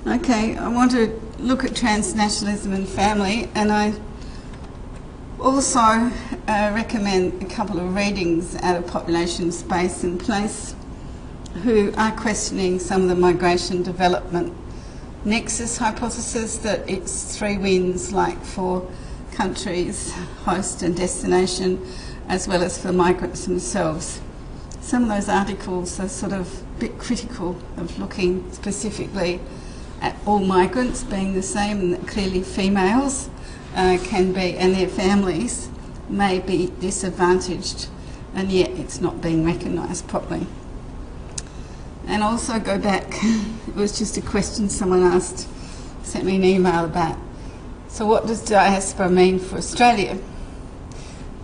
Okay, I want to look at transnationalism and family, and I also recommend a couple of readings out of Population, Space and Place, who are questioning some of the migration development nexus hypothesis, that it's three wins, like for countries, host and destination, as well as for migrants themselves. Some of those articles are sort of a bit critical of looking specifically at all migrants being the same, and that clearly females can be, and their families may be disadvantaged, and yet it's not being recognised properly. And also go back, it was just a question someone asked, sent me an email about, so what does diaspora mean for Australia?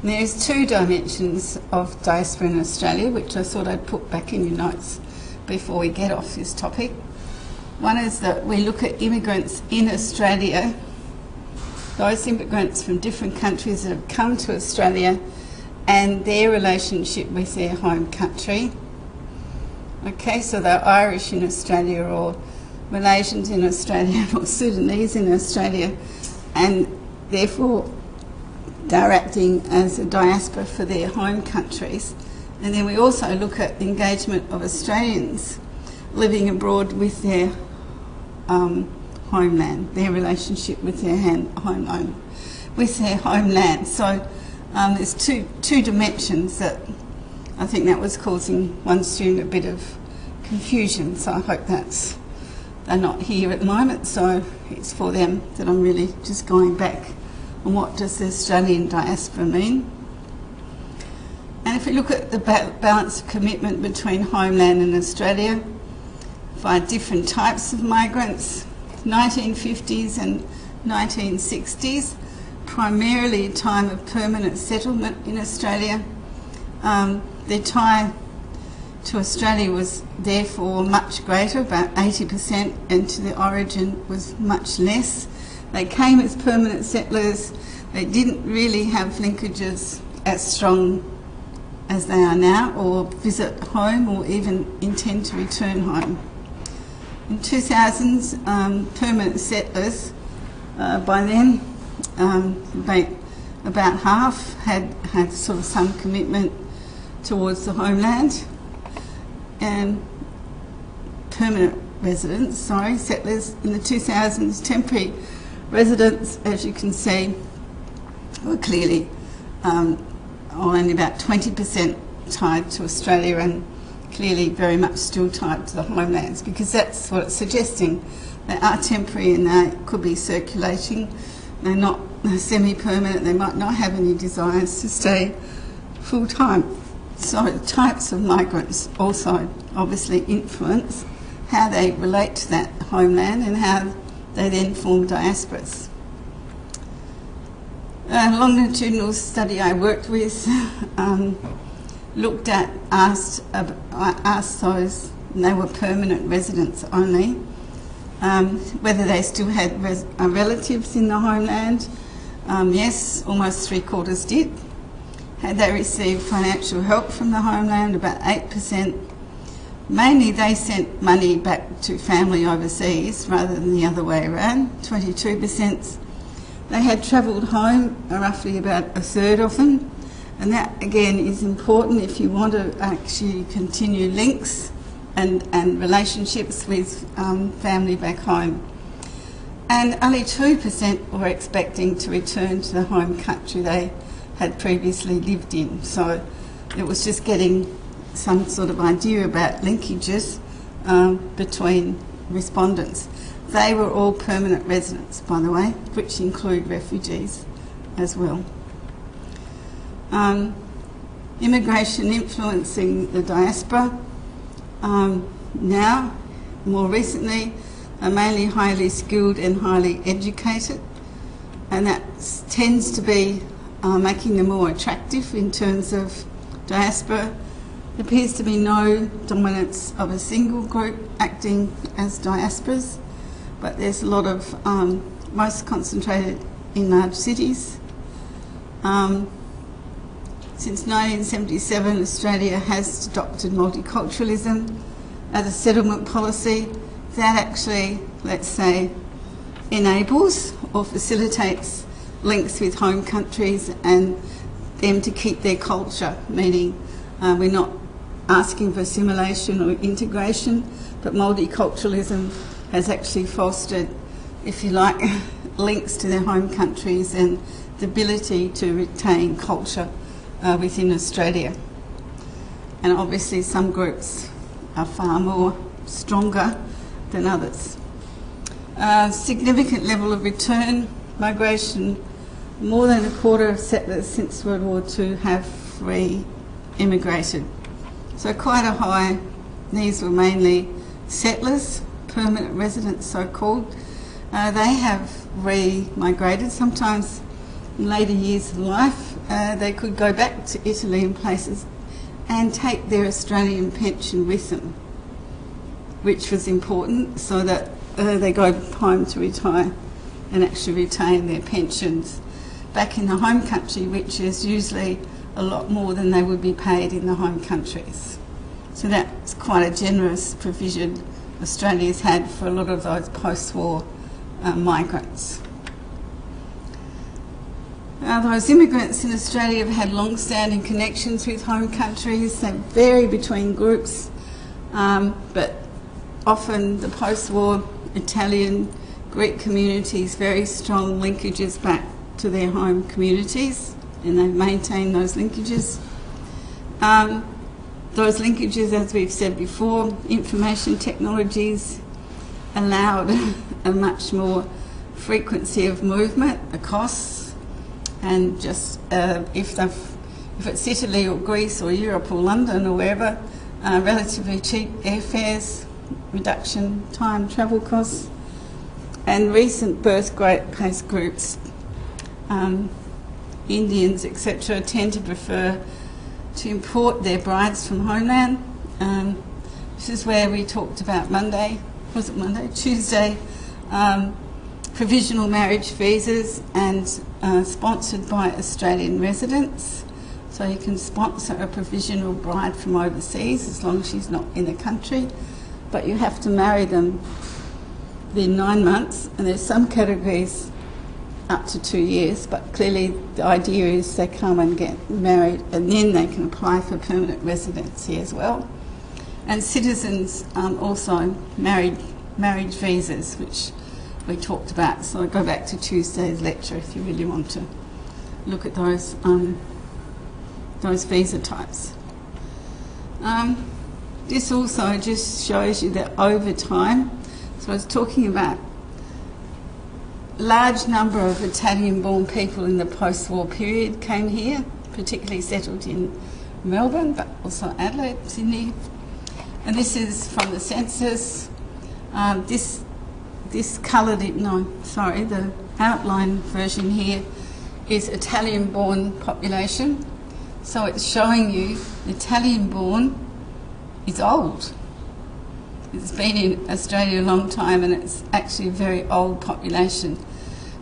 And there's two dimensions of diaspora in Australia, which I thought I'd put back in your notes before we get off this topic. One is that we look at immigrants in Australia, those immigrants from different countries that have come to Australia and their relationship with their home country. Okay, so they're Irish in Australia, or Malaysians in Australia, or Sudanese in Australia, and therefore they're acting as a diaspora for their home countries. And then we also look at the engagement of Australians living abroad with their homeland, their relationship with their homeland. So there's two dimensions that I think that was causing one student a bit of confusion. So I hope they're not here at the moment, so it's for them that I'm really just going back on what does the Australian diaspora mean. And if we look at the balance of commitment between homeland and Australia via different types of migrants, 1950s and 1960s, primarily a time of permanent settlement in Australia. Their tie to Australia was therefore much greater, about 80%, and to the origin was much less. They came as permanent settlers. They didn't really have linkages as strong as they are now, or visit home, or even intend to return home. In 2000s, permanent settlers, by then, about half had sort of some commitment towards the homeland, and settlers in the 2000s, temporary residents, as you can see, were clearly only about 20% tied to Australia, and clearly very much still tied to the homelands, because that's what it's suggesting. They are temporary and they could be circulating. They're not semi-permanent. They might not have any desires to stay full-time. So the types of migrants also obviously influence how they relate to that homeland and how they then form diasporas. A longitudinal study I worked with asked those, and they were permanent residents only, whether they still had relatives in the homeland. Yes, almost 3/4 did. Had they received financial help from the homeland? About 8%. Mainly they sent money back to family overseas rather than the other way around, 22%. They had travelled home, roughly about a third of them, and that again is important if you want to actually continue links and relationships with family back home. And only 2% were expecting to return to the home country they had previously lived in. So it was just getting some sort of idea about linkages between respondents. They were all permanent residents, by the way, which include refugees as well. Immigration influencing the diaspora. Now, more recently, are mainly highly skilled and highly educated, and that tends to be making them more attractive in terms of diaspora. There appears to be no dominance of a single group acting as diasporas, but there's a lot of, most concentrated in large cities. Since 1977, Australia has adopted multiculturalism as a settlement policy. That actually let's say, enables or facilitates links with home countries and them to keep their culture, meaning we're not asking for assimilation or integration, but multiculturalism has actually fostered, if you like, links to their home countries and the ability to retain culture within Australia. And obviously some groups are far more stronger than others. Significant level of return migration. More than a quarter of settlers since World War II have re-immigrated. So quite a high. These were mainly settlers, permanent residents so-called. They have re-migrated. Sometimes in later years of life they could go back to Italy and places and take their Australian pension with them, which was important so that they go home to retire and actually retain their pensions back in the home country, which is usually a lot more than they would be paid in the home countries. So that's quite a generous provision Australia's had for a lot of those post-war migrants. Those immigrants in Australia have had long-standing connections with home countries. They vary between groups, but often the post-war Italian, Greek communities, very strong linkages back to their home communities, and they've maintained those linkages. Those linkages, as we've said before, information technologies allowed a much more frequency of movement, the costs, and just if it's Italy or Greece or Europe or London or wherever, relatively cheap airfares, reduction time travel costs, and recent birthplace groups, Indians, etc., tend to prefer to import their brides from homeland. This is where we talked about Tuesday, provisional marriage visas and sponsored by Australian residents. So you can sponsor a provisional bride from overseas as long as she's not in the country, but you have to marry them within 9 months, and there's some categories up to 2 years, but clearly the idea is they come and get married and then they can apply for permanent residency as well. And citizens also marriage visas, which we talked about. So I go back to Tuesday's lecture if you really want to look at those visa types. This also just shows you that over time, so I was talking about large number of Italian-born people in the post-war period came here, particularly settled in Melbourne, but also Adelaide, Sydney. And this is from the census. The outline version here is Italian-born population. So it's showing you Italian-born is old. It's been in Australia a long time and it's actually a very old population.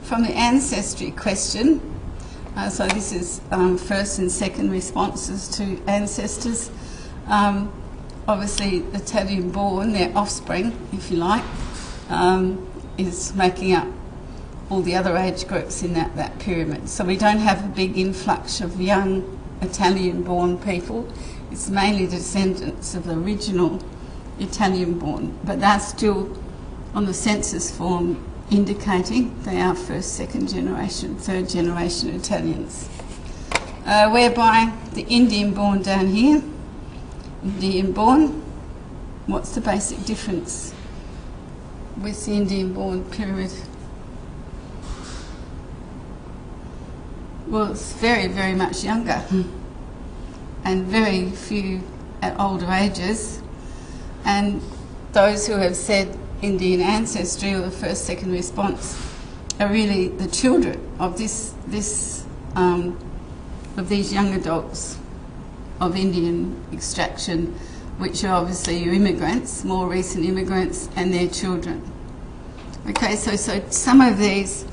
From the ancestry question, so this is first and second responses to ancestors. Obviously Italian-born, their offspring, if you like, is making up all the other age groups in that pyramid. So we don't have a big influx of young Italian-born people. It's mainly descendants of the original Italian-born, but they're still on the census form indicating they are first, second generation, third generation Italians. Whereby the Indian-born down here, Indian-born, what's the basic difference with the Indian-born pyramid? Well, it's very, very much younger and very few at older ages. And those who have said Indian ancestry or the first, second response are really the children of of these young adults of Indian extraction, which are obviously your immigrants, more recent immigrants, and their children. Okay, so some of these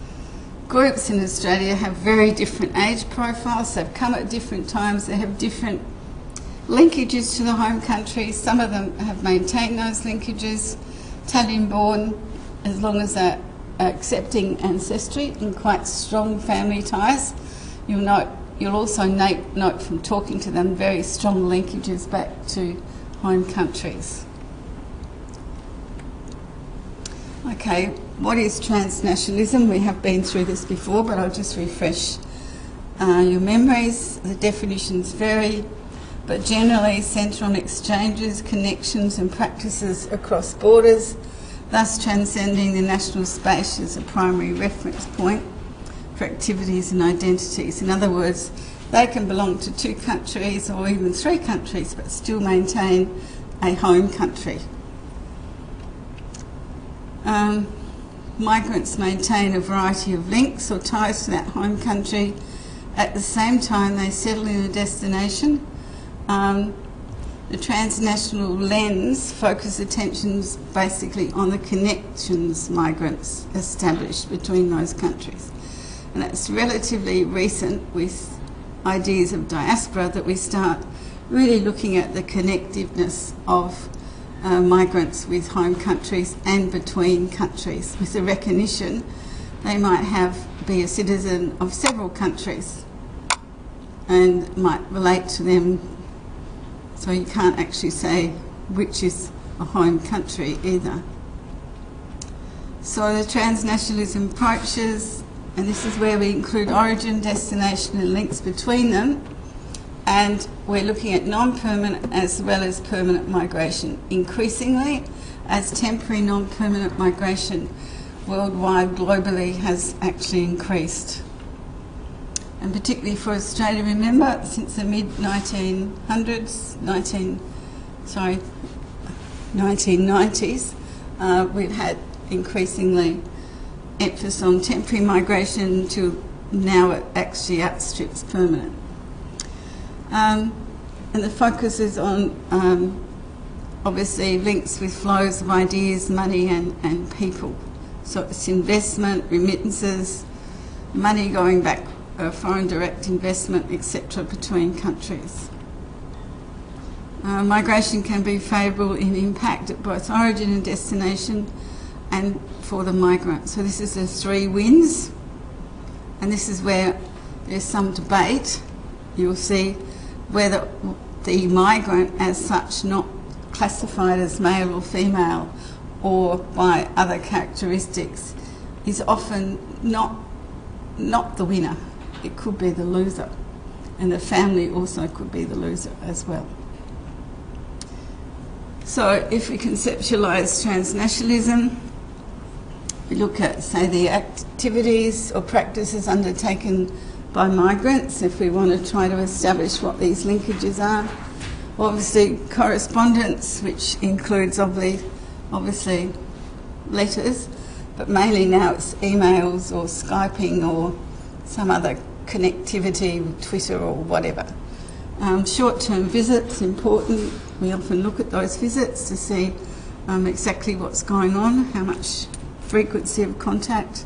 groups in Australia have very different age profiles. They've come at different times. They have different linkages to the home country. Some of them have maintained those linkages. Italian-born as long as they're accepting ancestry and quite strong family ties. You'll also note from talking to them very strong linkages back to home countries. Okay, what is transnationalism? We have been through this before, but I'll just refresh your memories. The definitions vary, but generally centre on exchanges, connections and practices across borders, thus transcending the national space as a primary reference point for activities and identities. In other words, they can belong to 2 countries or even 3 countries, but still maintain a home country. Migrants maintain a variety of links or ties to that home country. At the same time, they settle in a destination. The transnational lens focuses attentions basically on the connections migrants establish between those countries. And it's relatively recent with ideas of diaspora that we start really looking at the connectiveness of migrants with home countries and between countries, with the recognition they might be a citizen of several countries and might relate to them, so you can't actually say which is a home country either. So the transnationalism approaches, and this is where we include origin, destination and links between them, and we're looking at non-permanent as well as permanent migration increasingly, as temporary non-permanent migration worldwide globally has actually increased. And particularly for Australia, remember, since the mid-1900s, 1990s, we've had increasingly emphasis on temporary migration to now it actually outstrips permanent. And the focus is on obviously links with flows of ideas, money and people. So it's investment, remittances, money going back, foreign direct investment, etc. between countries. Migration can be favourable in impact at both origin and destination and for the migrant. So this is the 3 wins, and this is where there's some debate. You'll see whether the migrant as such, not classified as male or female or by other characteristics, is often not the winner. It could be the loser, and the family also could be the loser as well. So if we conceptualise transnationalism, we look at, say, the activities or practices undertaken by migrants, if we want to try to establish what these linkages are. Obviously correspondence, which includes obviously letters, but mainly now it's emails or Skyping or some other connectivity, Twitter or whatever. Short-term visits, important. We often look at those visits to see exactly what's going on, how much frequency of contact.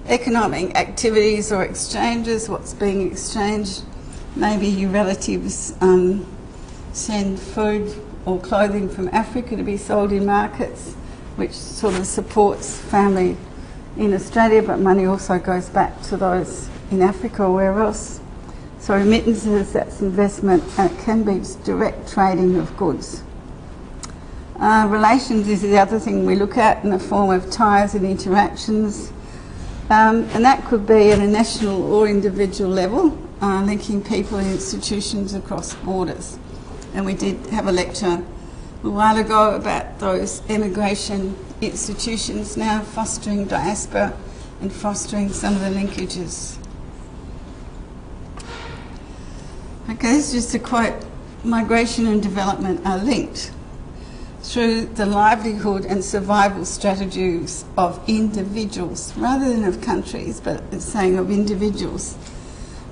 Economic activities or exchanges, what's being exchanged. Maybe your relatives send food or clothing from Africa to be sold in markets, which sort of supports family in Australia, but money also goes back to those in Africa or wherever else. So remittances, that's investment, and it can be direct trading of goods. Relations is the other thing we look at in the form of ties and interactions. And that could be at a national or individual level, linking people and institutions across borders. And we did have a lecture a while ago about those immigration institutions now fostering diaspora and fostering some of the linkages. Okay, this is just a quote. Migration and development are linked through the livelihood and survival strategies of individuals, rather than of countries, but it's saying of individuals,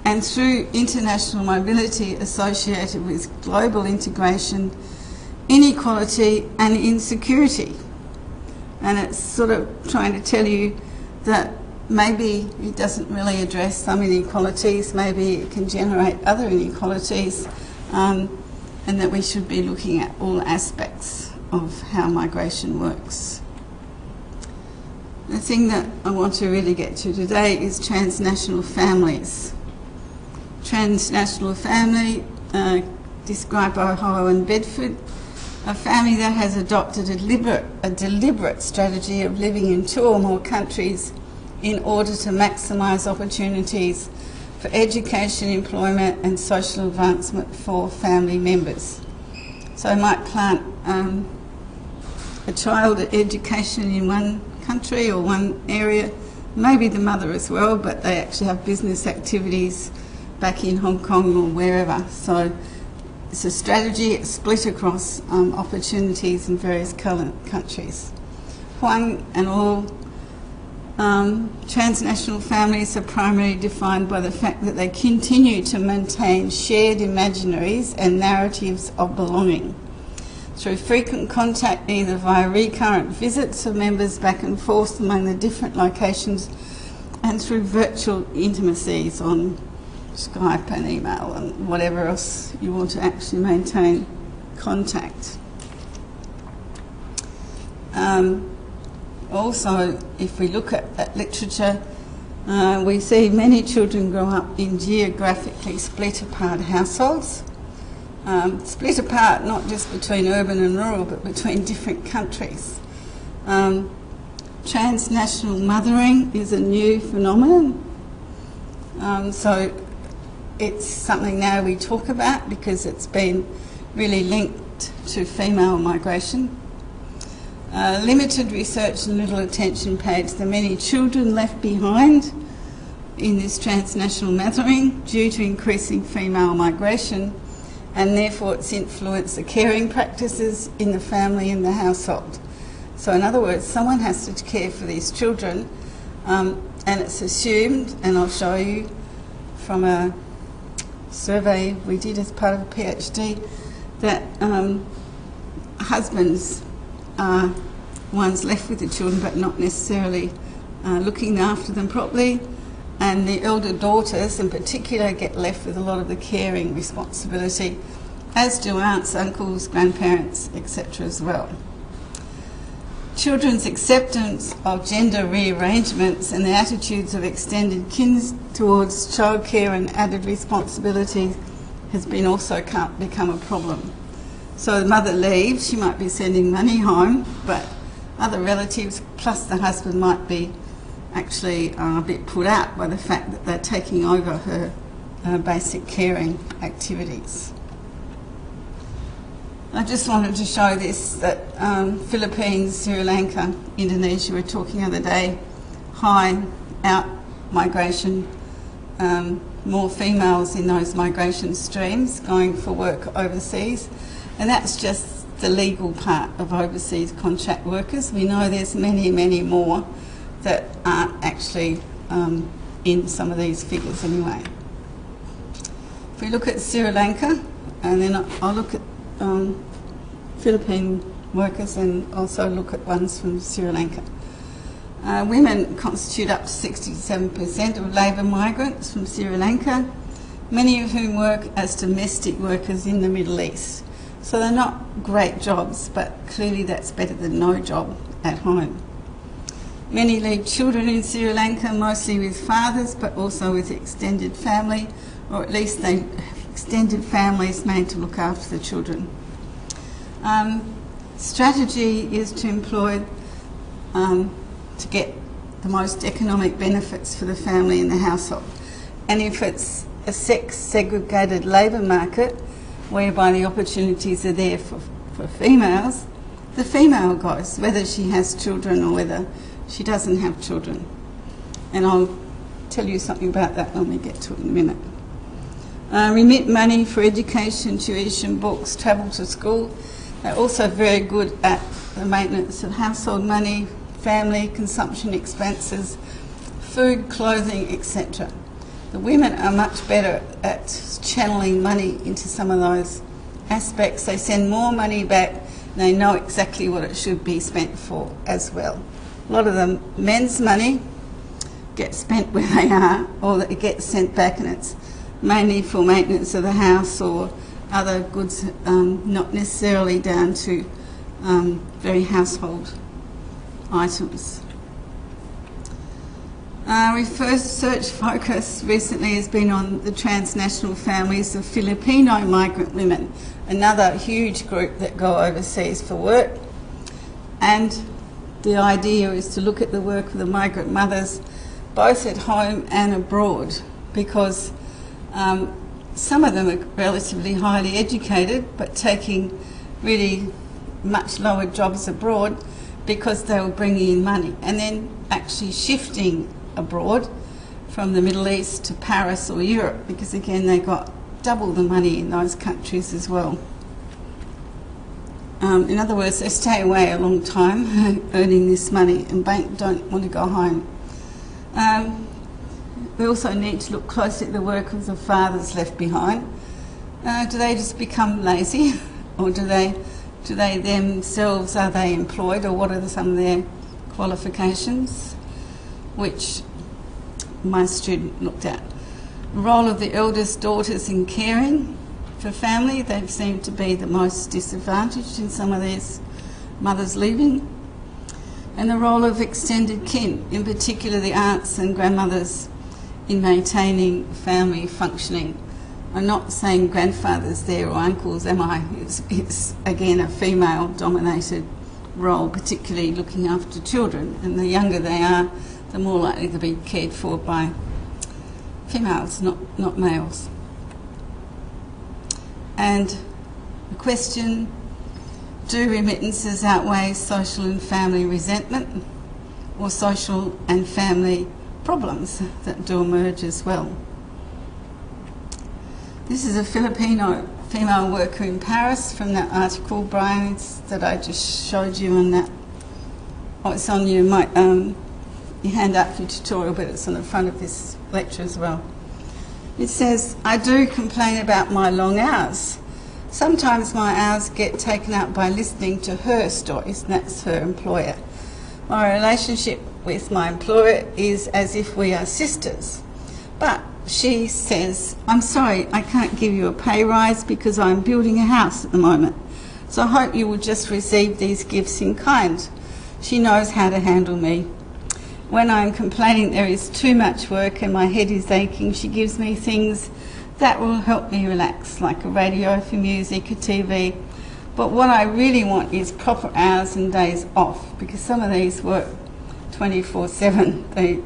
and through international mobility associated with global integration, inequality and insecurity. And it's sort of trying to tell you that maybe it doesn't really address some inequalities, maybe it can generate other inequalities, and that we should be looking at all aspects of how migration works. The thing that I want to really get to today is transnational families. Transnational family, described by Ohio and Bedford, a family that has adopted a deliberate strategy of living in two or more countries in order to maximise opportunities for education, employment and social advancement for family members. So I might plant a child at education in one country or one area, maybe the mother as well, but they actually have business activities back in Hong Kong or wherever. So it's a strategy, it's split across opportunities in various countries. Huang and all transnational families are primarily defined by the fact that they continue to maintain shared imaginaries and narratives of belonging through frequent contact, either via recurrent visits of members back and forth among the different locations and through virtual intimacies on Skype and email and whatever else you want to actually maintain contact. Also, if we look at literature, we see many children grow up in geographically split apart households. Split apart not just between urban and rural, but between different countries. Transnational mothering is a new phenomenon. So it's something now we talk about because it's been really linked to female migration. Limited research and little attention paid to the many children left behind in this transnational mothering due to increasing female migration, and therefore it's influenced the caring practices in the family and the household. So in other words, someone has to care for these children, and it's assumed, and I'll show you from a survey we did as part of a PhD, that husbands are ones left with the children but not necessarily looking after them properly, and the elder daughters in particular get left with a lot of the caring responsibility, as do aunts, uncles, grandparents, etc. as well. Children's acceptance of gender rearrangements and the attitudes of extended kin towards childcare and added responsibility has been also become a problem. So the mother leaves, she might be sending money home, but other relatives plus the husband might be actually a bit put out by the fact that they're taking over her basic caring activities. I just wanted to show this, that Philippines, Sri Lanka, Indonesia, we were talking the other day, high out migration, more females in those migration streams going for work overseas, and that's just the legal part of overseas contract workers. We know there's many, many more that aren't actually in some of these figures anyway. If we look at Sri Lanka, and then I'll look at Philippine workers and also look at ones from Sri Lanka. Women constitute up to 67% of labour migrants from Sri Lanka, many of whom work as domestic workers in the Middle East. So they're not great jobs, but clearly that's better than no job at home. Many leave children in Sri Lanka, mostly with fathers, but also with extended family, or at least they have extended families made to look after the children. Strategy is to employ to get the most economic benefits for the family and the household. And if it's a sex-segregated labour market, whereby the opportunities are there for females, the female goes, whether she has children or whether she doesn't have children. And I'll tell you something about that when we get to it in a minute. Remit money for education, tuition, books, travel to school. They're also very good at the maintenance of household money, family, consumption expenses, food, clothing, etc. The women are much better at channeling money into some of those aspects. They send more money back. They know exactly what it should be spent for as well. A lot of the men's money gets spent where they are, or it gets sent back, and it's mainly for maintenance of the house or other goods, not necessarily down to very household items. Research focus recently has been on the transnational families of Filipino migrant women, another huge group that go overseas for work. And the idea is to look at the work of the migrant mothers both at home and abroad, because some of them are relatively highly educated but taking really much lower jobs abroad because they were bringing in money, and then actually shifting abroad from the Middle East to Paris or Europe, because again they got double the money in those countries as well. In other words, they stay away a long time earning this money and don't want to go home. We also need to look closely at the work of the fathers left behind. Do they just become lazy, or do they themselves, are they employed, or what are some of their qualifications? Which my student looked at. The role of the eldest daughters in caring for family, they seem to be the most disadvantaged in some of these mothers leaving. And the role of extended kin, in particular the aunts and grandmothers, in maintaining family functioning. I'm not saying grandfathers there or uncles, am I? It's again a female-dominated role, particularly looking after children. And the younger they are, the more likely to be cared for by females, not males. And the question, do remittances outweigh social and family resentment, or social and family problems that do emerge as well? This is a Filipino female worker in Paris from that article, Brian, that I just showed you on that. Oh, it's on your hand up for your tutorial, but it's on the front of this lecture as well. It says, I do complain about my long hours. Sometimes my hours get taken up by listening to her stories, and that's her employer. My relationship with my employer is as if we are sisters. But she says, I'm sorry, I can't give you a pay rise because I'm building a house at the moment. So I hope you will just receive these gifts in kind. She knows how to handle me. When I'm complaining there is too much work and my head is aching, she gives me things that will help me relax, like a radio for music, a TV. But what I really want is proper hours and days off, because some of these work 24/7. They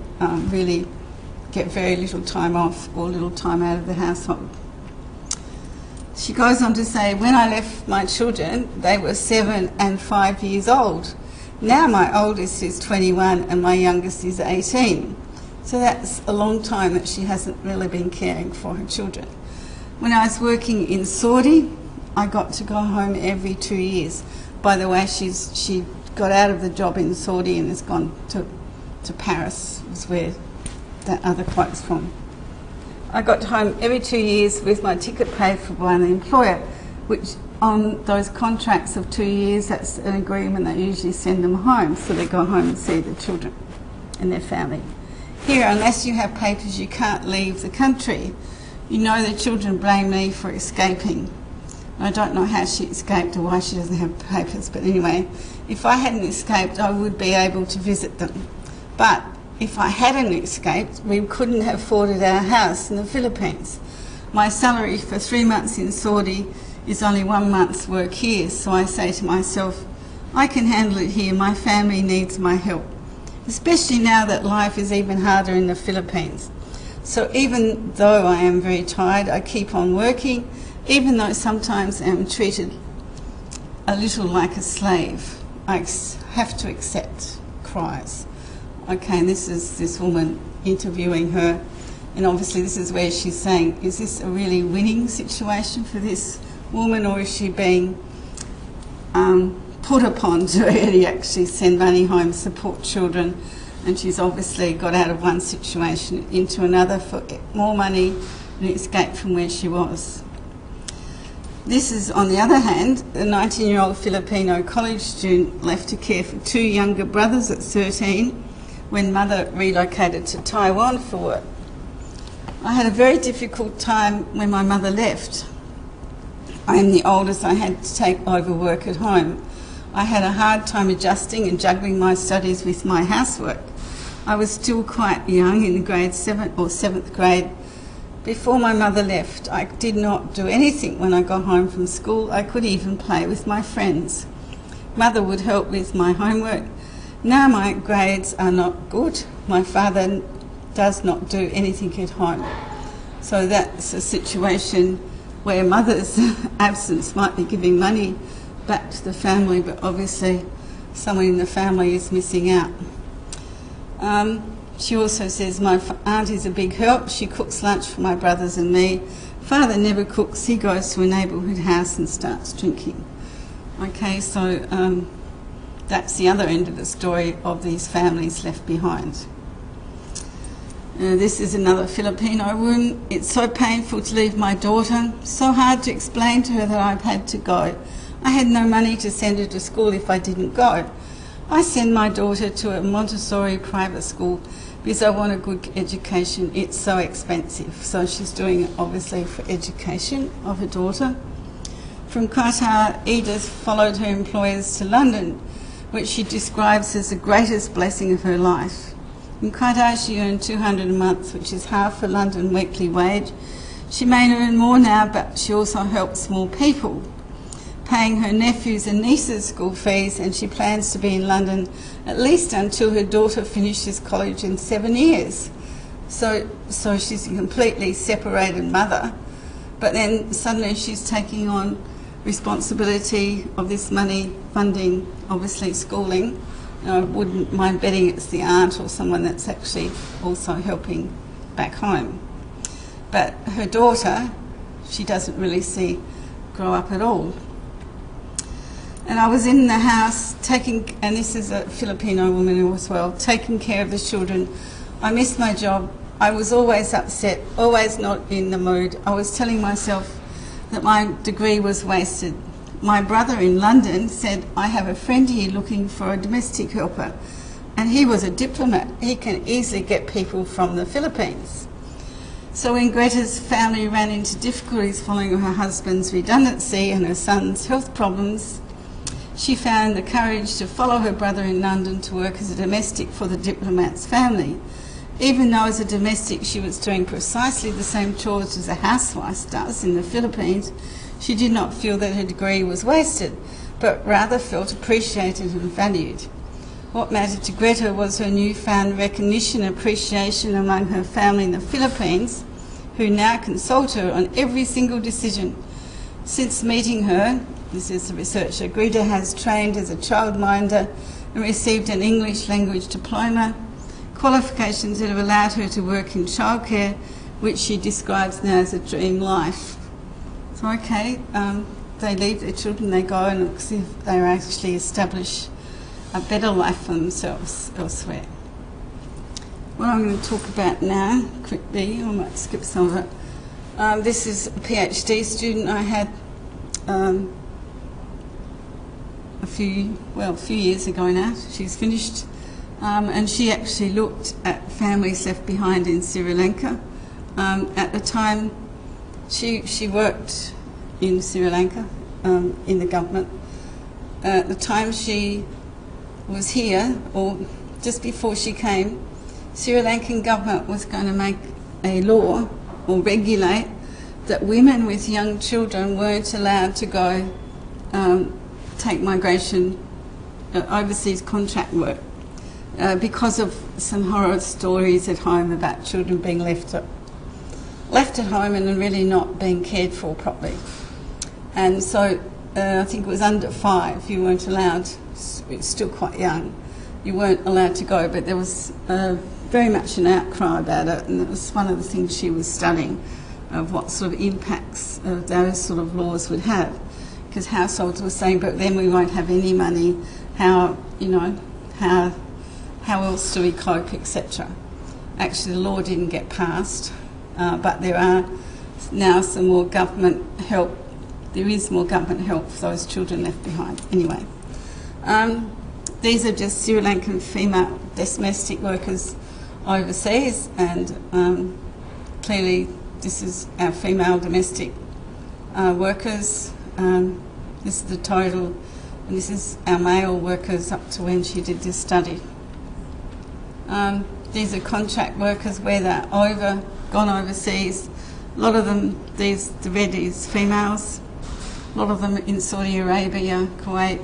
really get very little time off or little time out of the household. She goes on to say, when I left my children, they were 7 and 5 years old. Now my oldest is 21 and my youngest is 18. So that's a long time that she hasn't really been caring for her children. When I was working in Saudi, I got to go home every 2 years. By the way, she got out of the job in Saudi and has gone to Paris, is where that other quote's from. I got home every 2 years with my ticket paid for by the employer, which on those contracts of 2 years, that's an agreement they usually send them home, so they go home and see the children and their family. Here, unless you have papers, you can't leave the country. You know the children blame me for escaping. I don't know how she escaped or why she doesn't have papers, but anyway, if I hadn't escaped, I would be able to visit them. But if I hadn't escaped, we couldn't have afforded our house in the Philippines. My salary for 3 months in Saudi is only 1 month's work here, so I say to myself, I can handle it here, my family needs my help, especially now that life is even harder in the Philippines. So even though I am very tired, I keep on working, even though sometimes I am treated a little like a slave. I have to accept cries. Okay, and this is this woman interviewing her, and obviously this is where she's saying, is this a really winning situation for this woman, or is she being put upon to really actually send money home, support children, and she's obviously got out of one situation into another for more money and escape from where she was. This is, on the other hand, a 19-year-old Filipino college student left to care for 2 younger brothers at 13 when mother relocated to Taiwan for work. I had a very difficult time when my mother left. I am the oldest, I had to take over work at home. I had a hard time adjusting and juggling my studies with my housework. I was still quite young, in grade 7 or 7th grade. Before my mother left, I did not do anything when I got home from school. I could even play with my friends. Mother would help with my homework. Now my grades are not good. My father does not do anything at home. So that's a situation where mother's absence might be giving money back to the family, but obviously someone in the family is missing out. She also says my aunt is a big help. She cooks lunch for my brothers and me. Father never cooks. He goes to a neighbourhood house and starts drinking. Okay, so that's the other end of the story of these families left behind. This is another Filipino woman. It's so painful to leave my daughter, so hard to explain to her that I've had to go. I had no money to send her to school if I didn't go. I send my daughter to a Montessori private school because I want a good education. It's so expensive. So she's doing it obviously for education of her daughter. From Qatar, Edith followed her employers to London, which she describes as the greatest blessing of her life. In Qatar, she earned $200 a month, which is half a London weekly wage. She may earn more now, but she also helps more people, paying her nephews and nieces school fees, and she plans to be in London at least until her daughter finishes college in 7 years. So she's a completely separated mother, but then suddenly she's taking on responsibility of this money funding, obviously schooling. I wouldn't mind betting it's the aunt or someone that's actually also helping back home. But her daughter, she doesn't really see grow up at all. And I was in the house taking, and this is a Filipino woman as well, taking care of the children. I missed my job. I was always upset, always not in the mood. I was telling myself that my degree was wasted. My brother in London said, I have a friend here looking for a domestic helper, and he was a diplomat. He can easily get people from the Philippines. So when Greta's family ran into difficulties following her husband's redundancy and her son's health problems, she found the courage to follow her brother in London to work as a domestic for the diplomat's family. Even though as a domestic she was doing precisely the same chores as a housewife does in the Philippines, she did not feel that her degree was wasted, but rather felt appreciated and valued. What mattered to Greta was her newfound recognition and appreciation among her family in the Philippines, who now consult her on every single decision. Since meeting her, this is the researcher, Greta has trained as a childminder and received an English language diploma, qualifications that have allowed her to work in childcare, which she describes now as a dream life. So okay, they leave their children, they go and see if they actually establish a better life for themselves elsewhere. What I'm going to talk about now, quickly, I might skip some of it. This is a PhD student I had a few years ago now. She's finished, and she actually looked at families left behind in Sri Lanka. At the time, she worked in Sri Lanka in the government. At the time she was here, or just before she came, Sri Lankan government was going to make a law or regulate that women with young children weren't allowed to go take migration, overseas contract work, because of some horror stories at home about children being left at home and really not being cared for properly. And so I think it was under 5, you weren't allowed, it's still quite young, you weren't allowed to go, but there was very much an outcry about it, and it was one of the things she was studying, of what sort of impacts those sort of laws would have, because households were saying, but then we won't have any money, how else do we cope, etc. Actually the law didn't get passed, but there are now some more government help. There is more government help for those children left behind. Anyway, these are just Sri Lankan female domestic workers overseas, and clearly this is our female domestic workers. This is the total, and this is our male workers up to when she did this study. These are contract workers where they're gone overseas. A lot of them, the red is females. A lot of them in Saudi Arabia, Kuwait,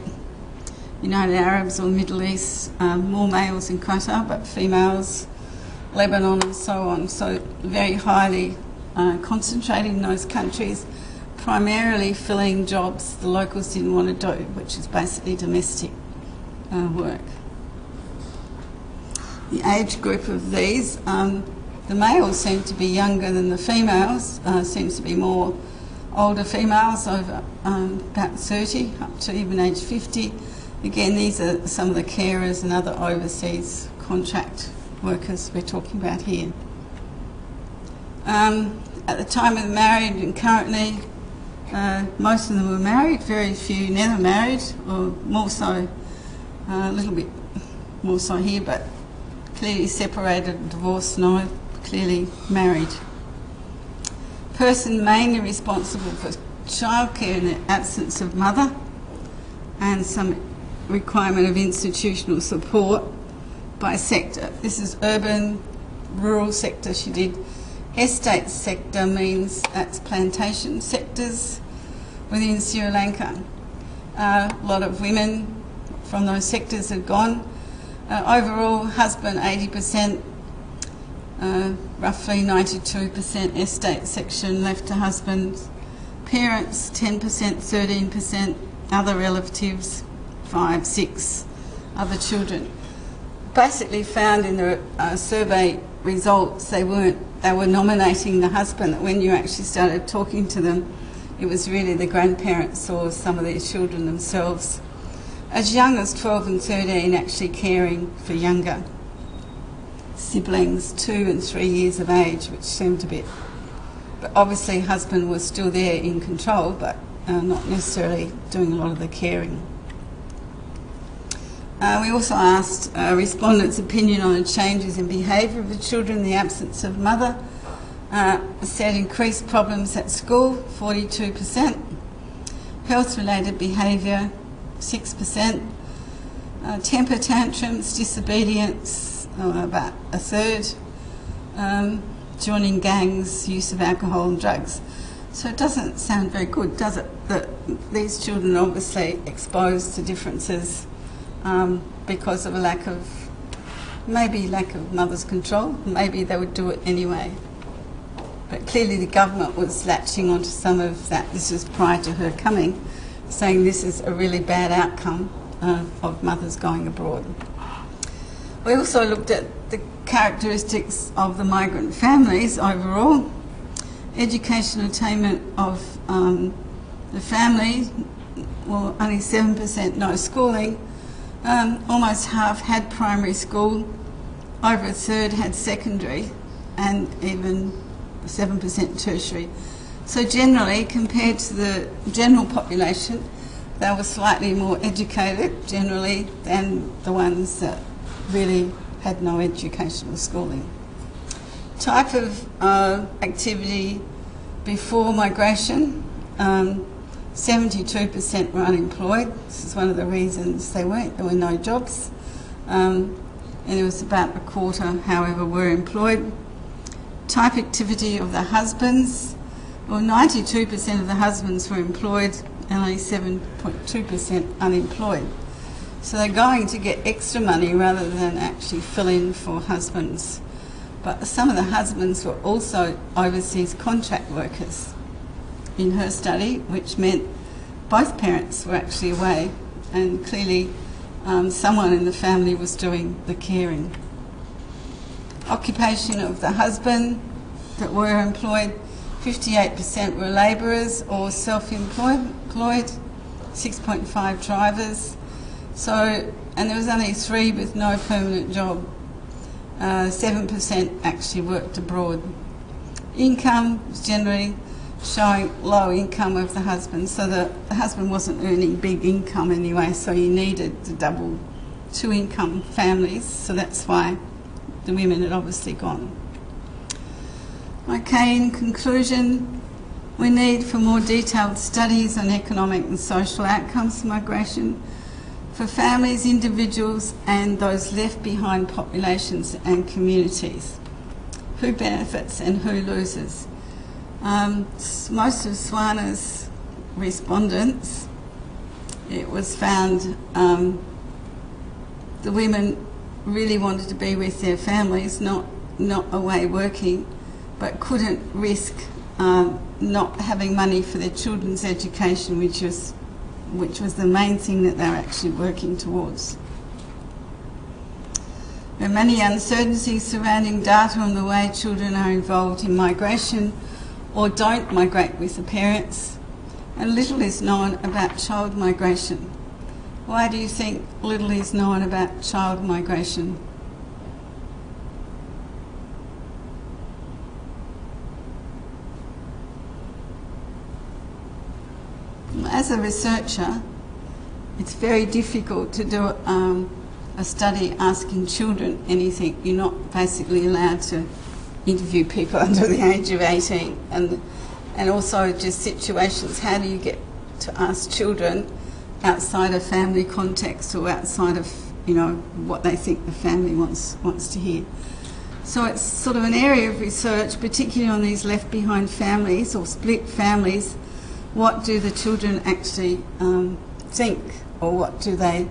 United Arabs or Middle East, more males in Qatar, but females, Lebanon and so on. So very highly concentrated in those countries, primarily filling jobs the locals didn't want to do, which is basically domestic work. The age group of these, the males seem to be younger than the females, seems to be more older females over about 30, up to even age 50. Again, these are some of the carers and other overseas contract workers we're talking about here. At the time of the marriage and currently, most of them were married, very few never married, or more so, a little bit more so here, but clearly separated, divorced, no, clearly married. Person mainly responsible for childcare in the absence of mother and some requirement of institutional support by sector. This is urban, rural sector she did. Estate sector means that's plantation sectors within Sri Lanka. A lot of women from those sectors have gone. Overall, husband 80%, roughly 92% estate section left to husbands. Parents 10%, 13%, other relatives 5, 6, other children. Basically found in the survey results they were nominating the husband, that when you actually started talking to them, it was really the grandparents or some of their children themselves. As young as 12 and 13, actually caring for younger siblings, 2 and 3 years of age, which seemed a bit... But obviously husband was still there in control, but not necessarily doing a lot of the caring. We also asked respondents' opinion on the changes in behaviour of the children in the absence of mother. Said increased problems at school, 42%. Health-related behaviour, 6%. Temper tantrums, disobedience, about a third. Joining gangs, use of alcohol and drugs. So it doesn't sound very good, does it? That these children are obviously exposed to differences because of a lack of mother's control. Maybe they would do it anyway. But clearly the government was latching onto some of that. This was prior to her coming, saying this is a really bad outcome of mothers going abroad. We also looked at the characteristics of the migrant families overall. Education attainment of the family, well, only 7% no schooling. Almost half had primary school, over a third had secondary, and even 7% tertiary. So generally, compared to the general population, they were slightly more educated generally than the ones that really had no educational schooling. Type of activity before migration, 72% were unemployed. This is one of the reasons they weren't. There were no jobs. And it was about a quarter, however, were employed. Type activity of the husbands, well, 92% of the husbands were employed and only 7.2% unemployed. So they're going to get extra money rather than actually fill in for husbands. But some of the husbands were also overseas contract workers in her study, which meant both parents were actually away, and clearly someone in the family was doing the caring. Occupation of the husband that were employed, 58% were labourers or self-employed, 6.5 drivers. So, and there was only 3 with no permanent job. 7% actually worked abroad. Income was generally showing low income of the husband, so the husband wasn't earning big income anyway, so he needed the double 2 income families, so that's why the women had obviously gone. Okay, in conclusion, we need for more detailed studies on economic and social outcomes of migration, for families, individuals and those left behind populations and communities. Who benefits and who loses? Most of Swaner's respondents, it was found the women really wanted to be with their families, not away working, but couldn't risk not having money for their children's education, which was the main thing that they were actually working towards. There are many uncertainties surrounding data on the way children are involved in migration or don't migrate with the parents, and little is known about child migration. Why do you think little is known about child migration? As a researcher, it's very difficult to do a study asking children anything. You're not basically allowed to interview people under the age of 18, and also just situations. How do you get to ask children outside of family context or outside of what they think the family wants to hear? So it's sort of an area of research, particularly on these left behind families or split families. What do the children actually think, or what do they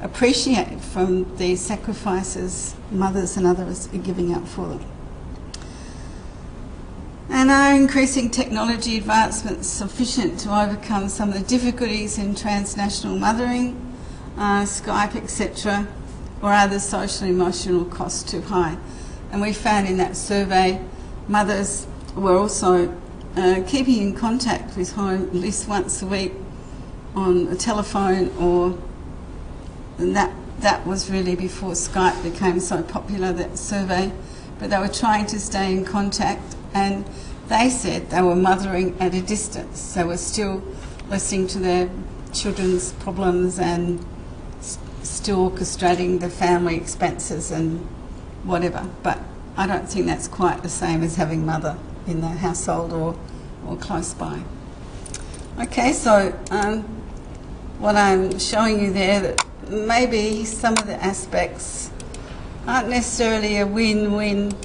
appreciate from the sacrifices mothers and others are giving up for them? And are increasing technology advancements sufficient to overcome some of the difficulties in transnational mothering, Skype, etc., or are the social and emotional costs too high? And we found in that survey mothers were also keeping in contact with home at least once a week on the telephone, and that was really before Skype became so popular, that survey. But they were trying to stay in contact, and they said they were mothering at a distance. They were still listening to their children's problems and still orchestrating the family expenses and whatever. But I don't think that's quite the same as having mother in the household or close by. Okay, so what I'm showing you there, that maybe some of the aspects aren't necessarily a win-win